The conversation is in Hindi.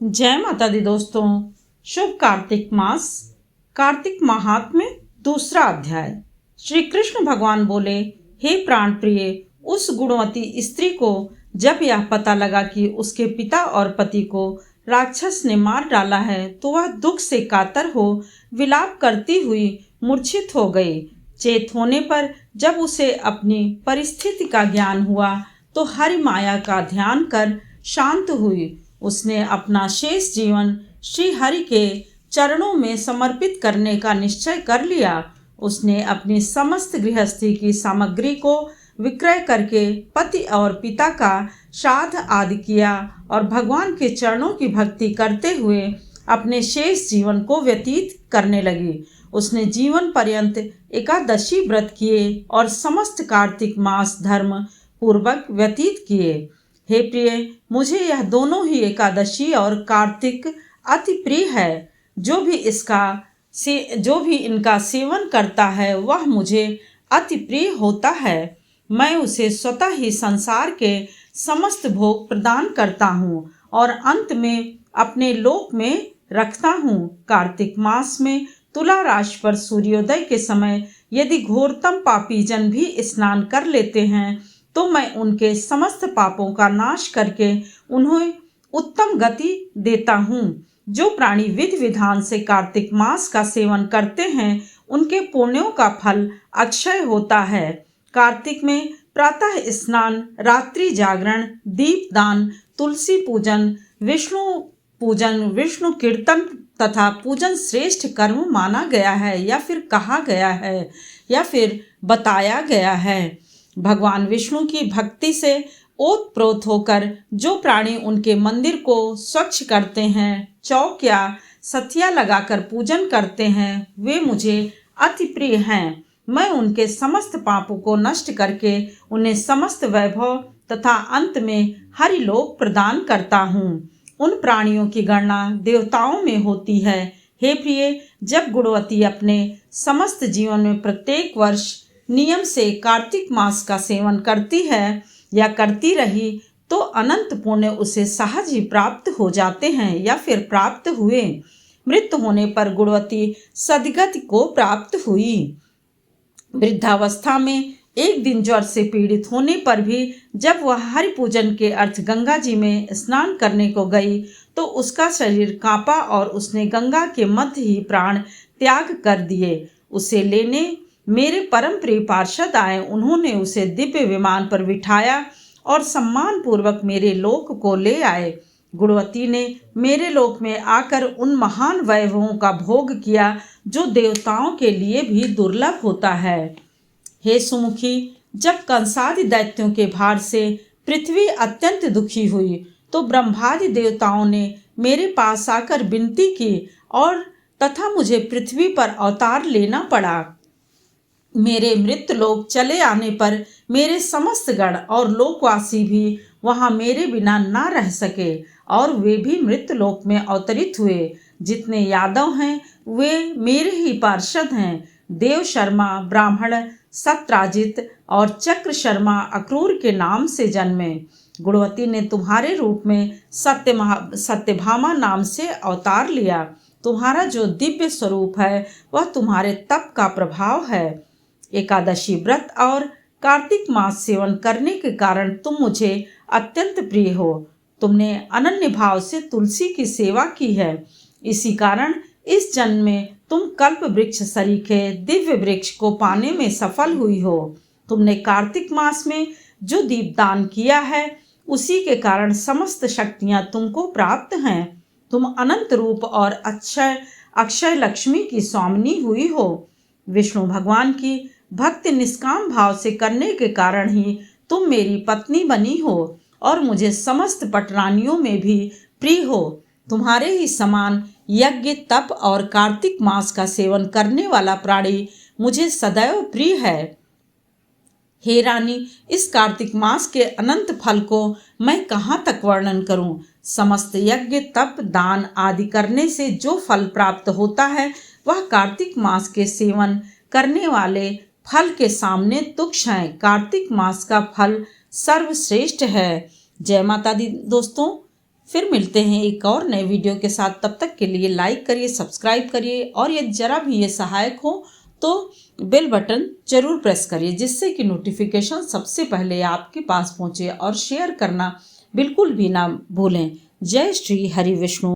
जय माता दी दोस्तों। शुभ कार्तिक मास। कार्तिक महात्म्य दूसरा अध्याय। श्री कृष्ण भगवान बोले, हे प्राण प्रिय, उस गुणवती स्त्री को जब यह पता लगा कि उसके पिता और पति को राक्षस ने मार डाला है तो वह दुख से कातर हो विलाप करती हुई मूर्छित हो गई। चेत होने पर जब उसे अपनी परिस्थिति का ज्ञान हुआ तो हरि माया का ध्यान कर शांत हुई। उसने अपना शेष जीवन श्री हरि के चरणों में समर्पित करने का निश्चय कर लिया। उसने अपनी समस्त गृहस्थी की सामग्री को विक्रय करके पति और पिता का श्राद्ध आदि किया और भगवान के चरणों की भक्ति करते हुए अपने शेष जीवन को व्यतीत करने लगी। उसने जीवन पर्यंत एकादशी व्रत किए और समस्त कार्तिक मास धर्म पूर्वक व्यतीत किए। हे प्रिय, मुझे यह दोनों ही एकादशी और कार्तिक अति प्रिय है। जो भी इनका सेवन करता है वह मुझे अति प्रिय होता है। मैं उसे स्वतः ही संसार के समस्त भोग प्रदान करता हूँ और अंत में अपने लोक में रखता हूँ। कार्तिक मास में तुला राशि पर सूर्योदय के समय यदि घोरतम पापी जन भी स्नान कर लेते हैं तो मैं उनके समस्त पापों का नाश करके उन्हें उत्तम गति देता हूँ। जो प्राणी विधि विधान से कार्तिक मास का सेवन करते हैं उनके पुण्यों का फल अक्षय होता है। कार्तिक में प्रातः स्नान, रात्रि जागरण, दीपदान, तुलसी पूजन, विष्णु कीर्तन तथा पूजन श्रेष्ठ कर्म माना गया है या फिर कहा गया है या फिर बताया गया है। भगवान विष्णु की भक्ति से ओतप्रोत होकर जो प्राणी उनके मंदिर को स्वच्छ करते हैं, चौक या सथिया लगाकर पूजन करते हैं, वे मुझे अति प्रिय हैं। मैं उनके समस्त पापों को नष्ट करके उन्हें समस्त वैभव तथा अंत में हरि लोक प्रदान करता हूँ। उन प्राणियों की गणना देवताओं में होती है। हे प्रिय, जब गुणवती अपने समस्त जीवन में प्रत्येक वर्ष नियम से कार्तिक मास का सेवन करती है या करती रही तो अनंत पुण्य उसे सहज ही प्राप्त हो जाते हैं या फिर प्राप्त हुए। मृत्यु होने पर गुणवती सद्गति को प्राप्त हुई। वृद्धावस्था में एक दिन ज्वर से पीड़ित होने पर भी जब वह हरि पूजन के अर्थ गंगा जी में स्नान करने को गई तो उसका शरीर कांपा और उसने गंगा के मध्य ही प्राण त्याग कर दिए। उसे लेने मेरे परम प्रिय पार्षद आए। उन्होंने उसे दिव्य विमान पर बिठाया और सम्मान पूर्वक मेरे लोक को ले आए। गुणवती ने मेरे लोक में आकर उन महान वैभवों का भोग किया जो देवताओं के लिए भी दुर्लभ होता है। हे सुमुखी, जब कंसादि दैत्यों के भार से पृथ्वी अत्यंत दुखी हुई तो ब्रह्मादि देवताओं ने मेरे पास आकर विनती की और तथा मुझे पृथ्वी पर अवतार लेना पड़ा। मेरे मृत लोक चले आने पर मेरे समस्त गण और लोकवासी भी वहां मेरे बिना ना रह सके और वे भी मृत लोक में अवतरित हुए। जितने यादव हैं वे मेरे ही पार्षद हैं। देव शर्मा, ब्राह्मण सत्राजित और चक्र शर्मा अक्रूर के नाम से जन्मे। गुणवती ने तुम्हारे रूप में सत्यभामा नाम से अवतार लिया। तुम्हारा जो दिव्य स्वरूप है वह तुम्हारे तप का प्रभाव है। एकादशी व्रत और कार्तिक मास सेवन करने के कारण तुम मुझे अत्यंत प्रिय हो। तुमने अनन्य भाव से तुलसी की सेवा की है। इसी कारण इस जन्म में तुम कल्प वृक्ष सरीखे दिव्य वृक्ष को पाने में सफल हुई हो। तुमने कार्तिक मास में जो दीपदान किया है उसी के कारण समस्त शक्तियां तुमको प्राप्त हैं। तुम अनंत रूप और अक्षय लक्ष्मी की स्वामिनी हुई हो। विष्णु भगवान की भक्ति निष्काम भाव से करने के कारण ही तुम मेरी पत्नी बनी हो और मुझे समस्त पटरानियों में भी प्रिय हो। तुम्हारे ही समान यज्ञ, तप और कार्तिक मास का सेवन करने वाला प्राणी मुझे सदैव प्रिय है। हे रानी, इस कार्तिक मास के अनंत फल को मैं कहाँ तक वर्णन करूं। समस्त यज्ञ, तप, दान आदि करने से जो फल प्राप्त होता है वह कार्तिक मास के सेवन करने वाले फल के सामने तुच्छ है। कार्तिक मास का फल सर्वश्रेष्ठ है। जय माता दी दोस्तों। फिर मिलते हैं एक और नए वीडियो के साथ। तब तक के लिए लाइक करिए, सब्सक्राइब करिए और यदि जरा भी ये सहायक हो तो बेल बटन जरूर प्रेस करिए, जिससे कि नोटिफिकेशन सबसे पहले आपके पास पहुंचे। और शेयर करना बिल्कुल भी ना भूलें। जय श्री हरि विष्णु।